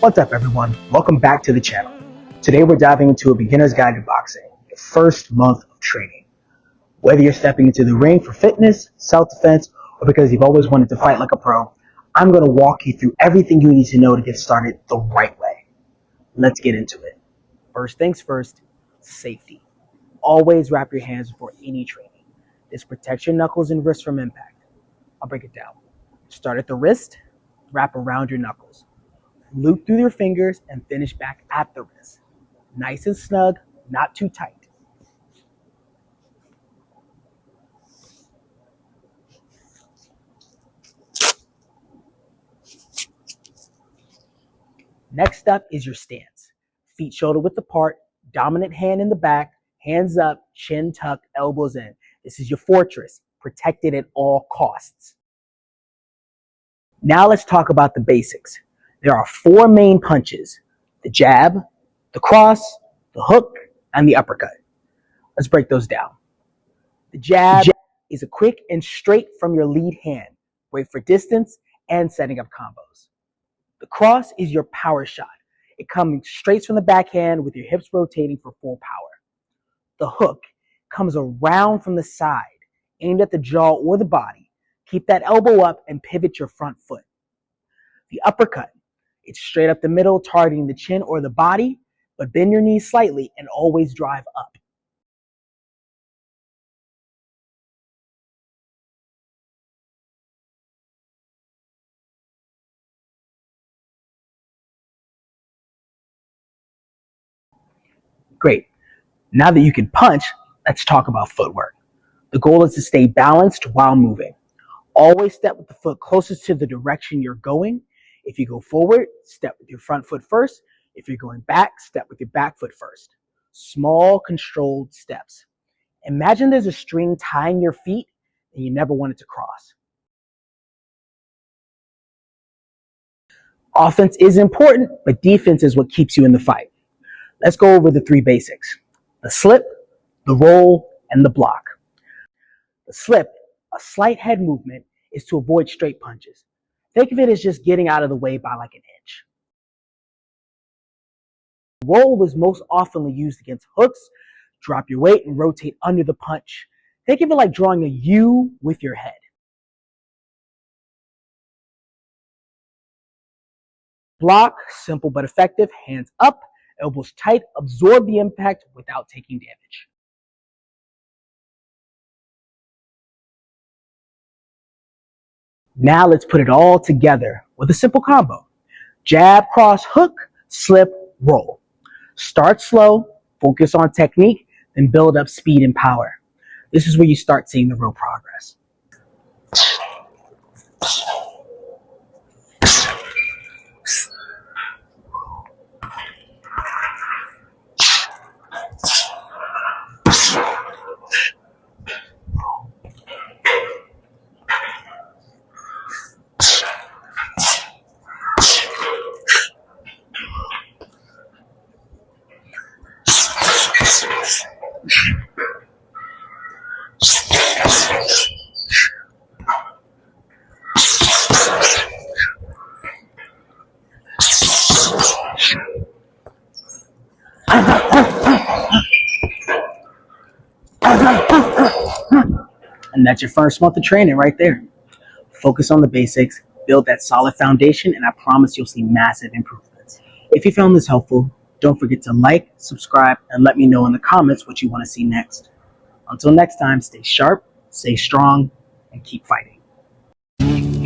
What's up everyone, welcome back to the channel. Today we're diving into a beginner's guide to boxing, your first month of training. Whether you're stepping into the ring for fitness, self-defense, or because you've always wanted to fight like a pro, I'm going to walk you through everything you need to know to get started the right way. Let's get into it. First things first, safety. Always wrap your hands before any training. This protects your knuckles and wrists from impact. I'll break it down. Start at the wrist, wrap around your knuckles. Loop through your fingers and finish back at the wrist. Nice and snug, not too tight. Next up is your stance. Feet shoulder width apart, dominant hand in the back, hands up, chin tucked, elbows in. This is your fortress, protected at all costs. Now let's talk about the basics. There are 4 main punches: the jab, the cross, the hook, and the uppercut. Let's break those down. The jab is a quick and straight from your lead hand, great for distance and setting up combos. The cross is your power shot. It comes straight from the backhand with your hips rotating for full power. The hook comes around from the side, aimed at the jaw or the body. Keep that elbow up and pivot your front foot. The uppercut, it's straight up the middle, targeting the chin or the body, but bend your knees slightly and always drive up. Great. Now that you can punch, let's talk about footwork. The goal is to stay balanced while moving. Always step with the foot closest to the direction you're going. If you go forward, step with your front foot first. If you're going back, step with your back foot first. Small, controlled steps. Imagine there's a string tying your feet and you never want it to cross. Offense is important, but defense is what keeps you in the fight. Let's go over the 3 basics: the slip, the roll, and the block. The slip, a slight head movement, is to avoid straight punches. Think of it as just getting out of the way by like an inch. Roll is most often used against hooks. Drop your weight and rotate under the punch. Think of it like drawing a U with your head. Block, simple but effective, hands up, elbows tight, absorb the impact without taking damage. Now let's put it all together with a simple combo: jab, cross, hook, slip, roll. Start slow, focus on technique, then build up speed and power. This is where you start seeing the real progress. And that's your first month of training right there. Focus on the basics, build that solid foundation, and I promise you'll see massive improvements. If you found this helpful, don't forget to like, subscribe, and let me know in the comments what you want to see next. Until next time, stay sharp, stay strong, and keep fighting.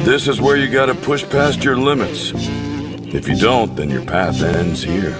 This is where you gotta push past your limits. If you don't, then your path ends here.